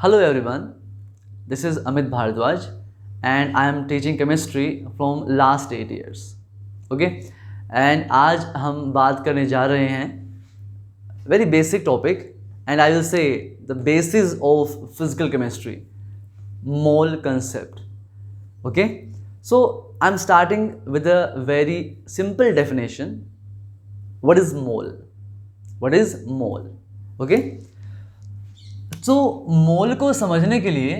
Hello everyone, this is Amit Bhardwaj and I am teaching chemistry from last 8 years. Okay? And आज हम बात करने जा रहे हैं very basic topic and I will say the basis of physical chemistry, mole concept. Okay? So I'm starting with a very simple definition. What is mole? What is mole? Okay? तो मोल को समझने के लिए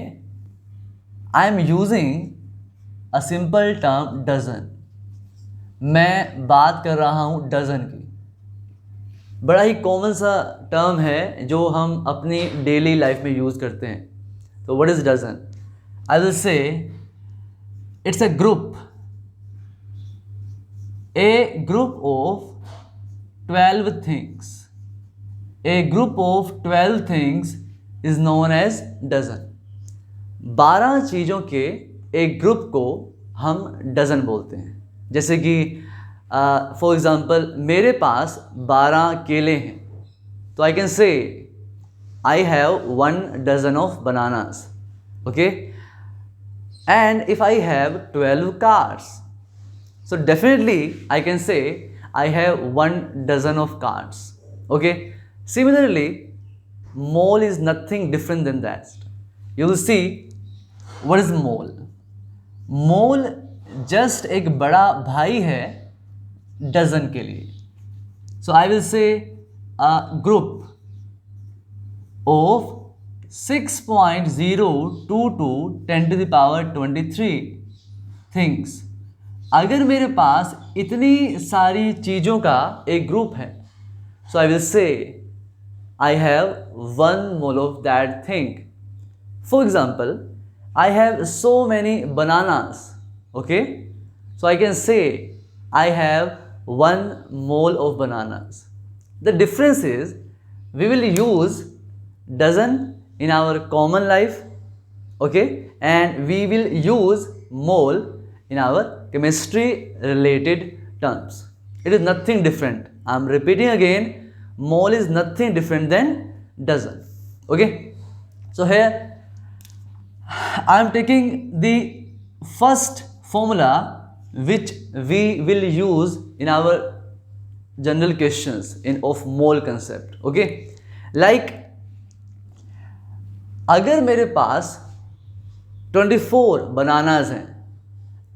I am using a simple term dozen. मैं बात कर रहा हूँ डजन की। बड़ा ही कॉमन सा टर्म है जो हम अपनी डेली लाइफ में यूज़ करते हैं। तो what is dozen? I will say it's a group of 12 things. A group of 12 things is known as dozen. 12 चीज़ों के एक ग्रुप को हम डजन बोलते हैं। जैसे कि फॉर एग्ज़ाम्पल मेरे पास 12 केले हैं तो I can say I have 1 dozen of bananas. Okay, and if I have 12 cards so definitely I can say I have 1 dozen of cards. Okay, similarly mole is nothing different than that. You will see what is mole. Mole just एक बड़ा भाई है dozen के लिए. So I will say a group of 6.022 10 to the power 23 things. अगर मेरे पास इतनी सारी चीज़ों का एक ग्रुप है, so I will say I have 1 mole of that thing. For example, I have so many bananas. Okay, so I can say I have 1 mole of bananas. The difference is we will use dozen in our common life, okay, and we will use mole in our chemistry related terms. It is nothing different. I am repeating again, mole is nothing different than dozen. Okay, so here I am taking the first formula which we will use in our general questions in of mole concept. Okay, like अगर मेरे पास 24 bananas हैं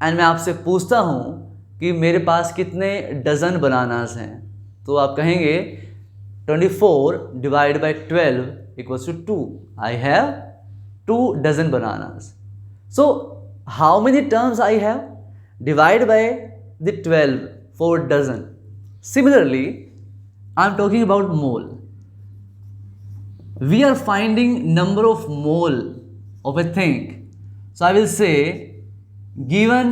and मैं आपसे पूछता हूँ कि मेरे पास कितने डजन बनानास हैं, तो आप कहेंगे 24 divided by 12 equals to 2. I have 2 dozen bananas. So how many terms I have? Divide by the 12 for dozen. Similarly, I am talking about mole. We are finding number of mole of a thing. So I will say given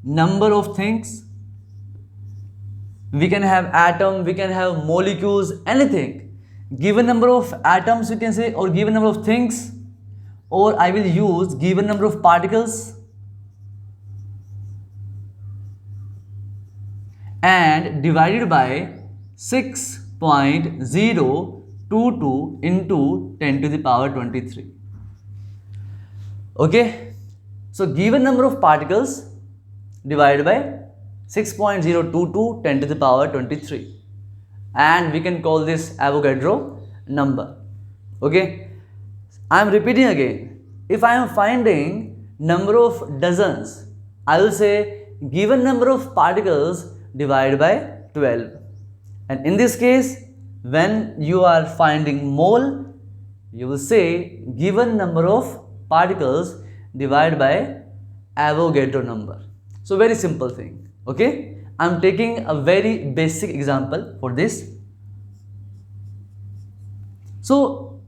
number of things, we can have atom, we can have molecules, anything. Given number of atoms you can say, or given number of things, or I will use given number of particles and divided by 6.022 into 10 to the power 23. Okay, so given number of particles divided by 6.022 10 to the power 23, and we can call this Avogadro number. Okay, I am repeating again. If I am finding number of dozens, I will say given number of particles divided by 12, and in this case when you are finding mole, you will say given number of particles divided by Avogadro number. So very simple thing. Okay, I am taking a very basic example for this. So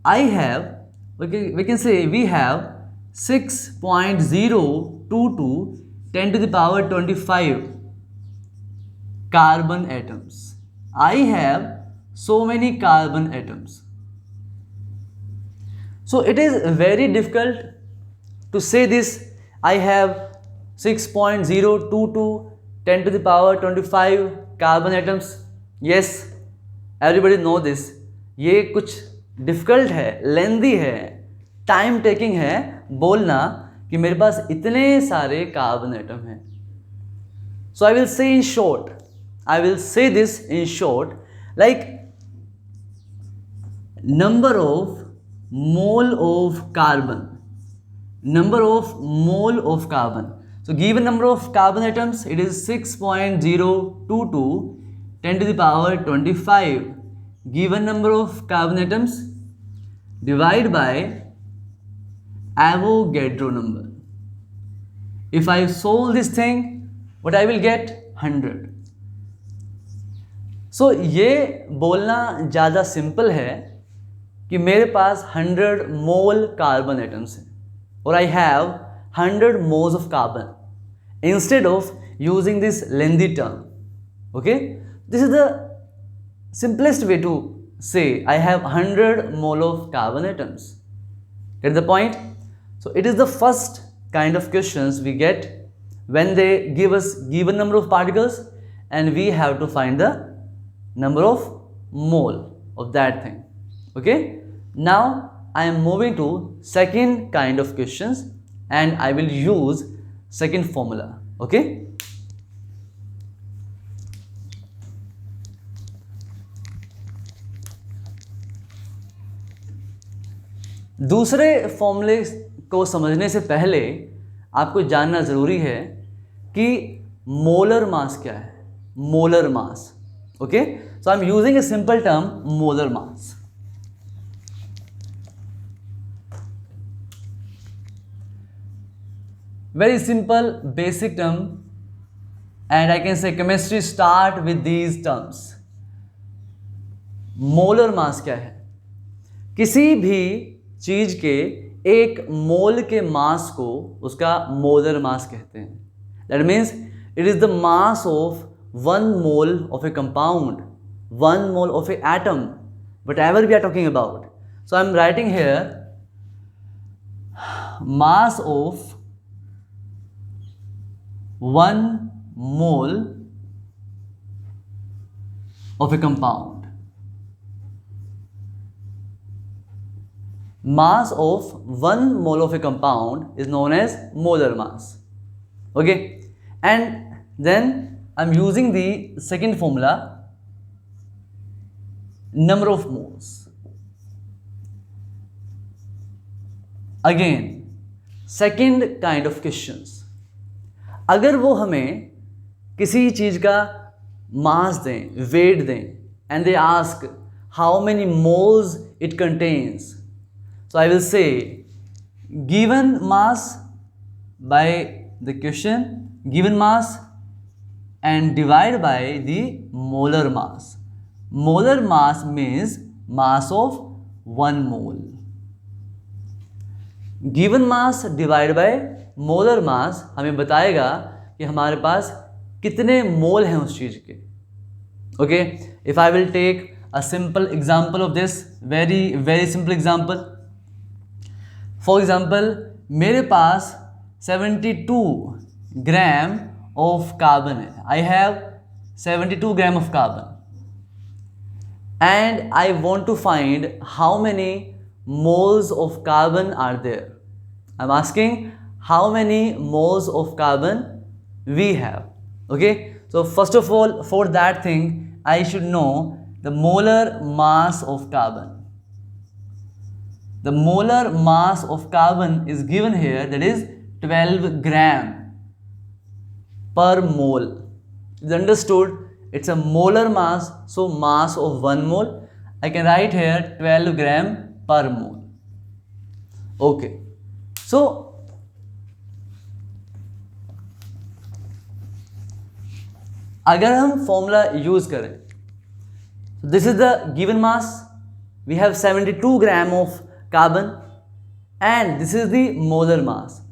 I have, we can say we have 6.022 10 to the power 25 carbon atoms. I have so many carbon atoms. So it is very difficult to say this. I have 6.022 10 to the power 25 carbon atoms. Yes, everybody know this. ये कुछ difficult है, लेंदी है, time taking है बोलना कि मेरे पास इतने सारे कार्बन एटम हैं. सो आई विल से in short, I will say this in short, like number of mole of carbon, number of mole of carbon. So given number of carbon atoms, it is 6.022 10 to the power 25. Given number of carbon atoms, divide by Avogadro number. If I solve this thing, what I will get? 100. सो ये बोलना ज़्यादा simple है कि मेरे पास 100 mole carbon atoms हैं और I have 100 moles of carbon instead of using this lengthy term. Okay, this is the simplest way to say I have 100 mole of carbon atoms. Get the point? So it is the first kind of questions we get when they give us given number of particles and we have to find the number of mole of that thing. Okay, now I am moving to second kind of questions and I will use second formula. Okay, दूसरे फॉर्मूले को समझने से पहले आपको जानना ज़रूरी है कि मोलर मास क्या है. Molar mass. Okay, so I am using a simple term molar mass. Very simple basic term and I can से chemistry start with these terms. Molar mass क्या है? किसी भी चीज के एक मोल के मास को उसका मोलर मास कहते हैं. That means it is the mass of 1 mole of a compound, 1 mole of a atom, whatever we are talking about. So I am writing here mass of 1 mole of a compound. Mass of 1 mole of a compound is known as molar mass. Okay, and then I'm using the second formula, number of moles. Again, second kind of questions. अगर वो हमें किसी चीज़ का मास दें, wait दें, and they ask how many moles it contains, so I will say given mass by the question, given mass and divide by the molar mass. Molar mass means mass of 1 mole. Given mass divided by molar mass हमें बताएगा कि हमारे पास कितने मोल हैं उस चीज़ के. Okay, if I will take a simple example of this, very simple example. For example, मेरे पास 72 ग्राम of carbon है. I have 72 gram of carbon and I want to find how many moles of carbon are there. I'm asking how many moles of carbon we have. Okay, so first of all, for that thing I should know the molar mass of carbon. The molar mass of carbon is given here, that is 12 gram per mole. It's understood, it's a molar mass, so mass of 1 mole. I can write here 12 gram per mole. Okay, so अगर हम formula use करें, this is the given mass, we have 72 gram of carbon and this is the molar mass,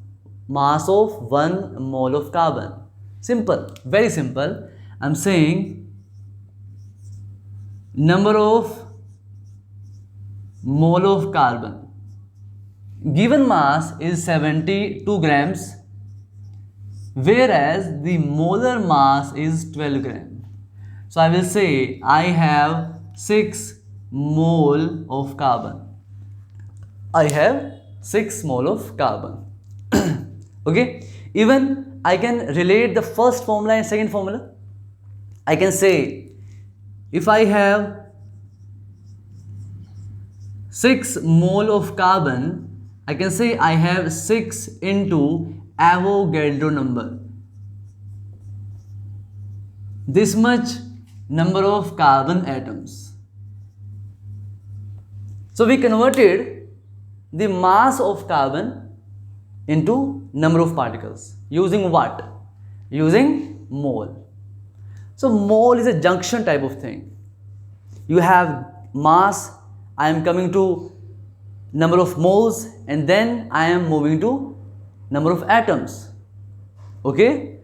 mass of 1 mole of carbon. Simple, very simple. I'm saying number of mole of carbon. Given mass is 72 grams, whereas the molar mass is 12 grams. So I will say I have 6 mole of carbon. I have 6 mole of carbon. Okay, even I can relate the first formula and second formula. I can say if I have 6 mole of carbon, I can say I have 6 into Avogadro number. This much number of carbon atoms. So we converted the mass of carbon into number of particles using what? Using mole. So mole is a junction type of thing. You have mass, I am coming to number of moles, and then I am moving to number of atoms. Okay,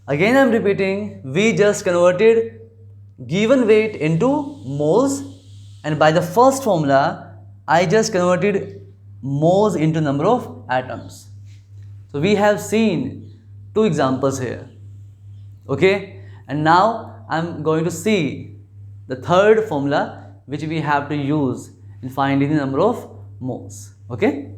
again I am repeating, we just converted given weight into moles, and by the first formula I just converted moles into number of atoms. So we have seen 2 examples here. Okay, and now I am going to see the third formula which we have to use in finding the number of moles. Okay,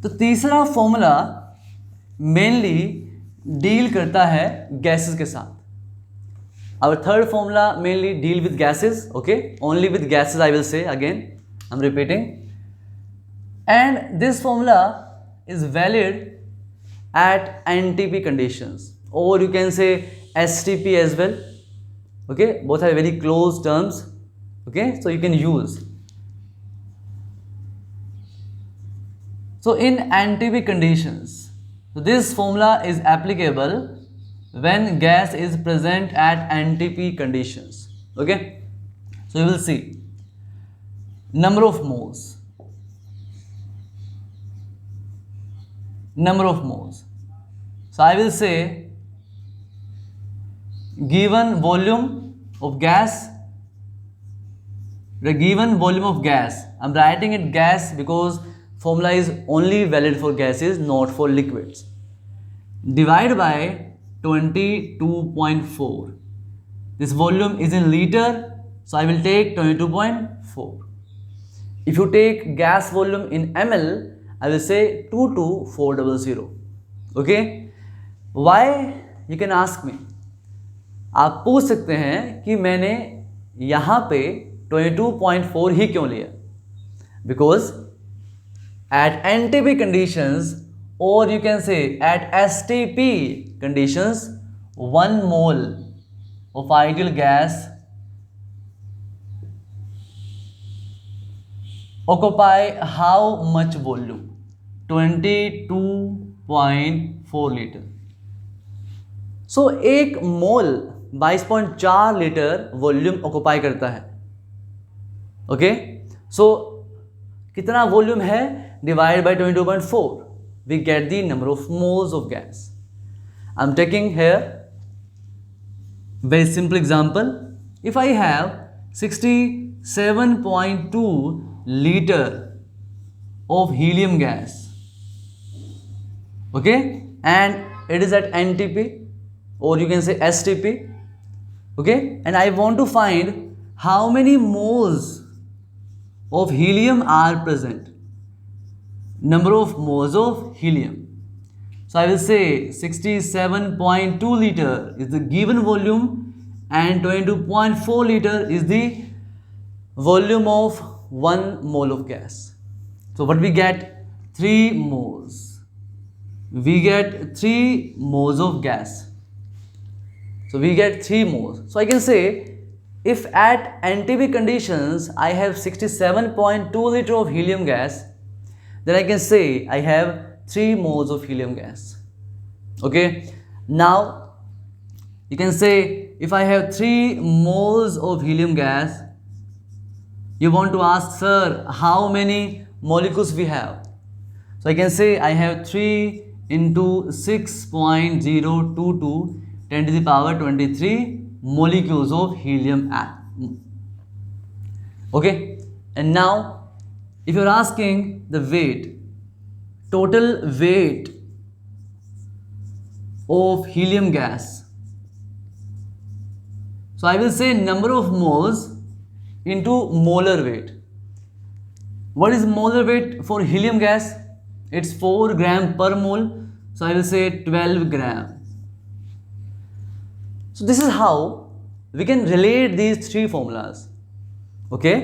तो तीसरा formula mainly deal करता है gases के साथ. Our third formula mainly deal with gases. Okay, only with gases I will say again, I'm repeating. And this formula is valid at NTP conditions, or you can say STP as well. Okay, both are very close terms. Okay, so you can use. So in NTP conditions, so this formula is applicable when gas is present at NTP conditions. Okay, so you will see number of moles. Number of moles. So I will say given volume of gas, the given volume of gas, I'm writing it gas because formula is only valid for gases, not for liquids. Divide by 22.4. This volume is in liter, so I will take 22.4. If you take gas volume in ml, I will say 22400. Okay, why? You can ask me. आप पूछ सकते हैं कि मैंने यहाँ पे 22.4 ही क्यों लिया? Because at NTP conditions, or you can say at STP conditions, 1 mole of ideal gas occupy how much volume? 22.4 litre. So एक मोल 22.4 लीटर वॉल्यूम ऑक्युपाई करता है. ओके, सो कितना वॉल्यूम है? Divide by 22.4, we get the number of moles of gas. I'm taking here very simple example. If I have 67.2 liter of helium gas, okay, and it is at NTP, or you can say STP, okay, and I want to find how many moles of helium are present, number of moles of helium. So I will say 67.2 liter is the given volume and 22.4 liter is the volume of 1 mole of gas. So what we get? 3 moles. We get 3 moles of gas. So we get 3 moles. So I can say if at NTP conditions I have 67.2 liter of helium gas, then I can say I have 3 moles of helium gas. Okay, now you can say if I have 3 moles of helium gas, you want to ask, sir, how many molecules we have? So I can say I have 3 into 6.022 10 to the power 23 molecules of helium atom. Okay, and now if you're asking the weight, total weight of helium gas, so I will say number of moles into molar weight. What is molar weight for helium gas? It's 4 gram per mole, so I will say 12 gram. So this is how we can relate these three formulas. Okay,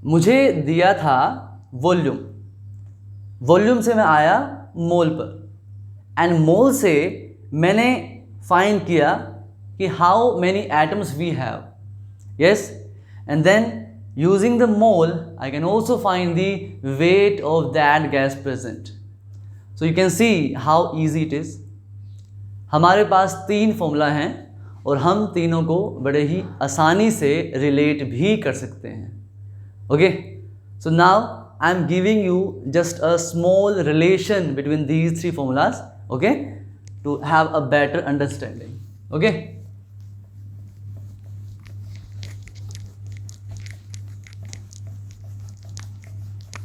मुझे दिया था volume, volume से मैं आया मोल पर, and मोल से मैंने find किया कि how many atoms we have. Yes, and then using the mole I can also find the weight of that gas present. So you can see how easy it is. हमारे पास 3 formula हैं और हम तीनों को बड़े ही आसानी से रिलेट भी कर सकते हैं. Okay, so now I am giving you just a small relation between these 3 formulas, okay, to have a better understanding. Okay.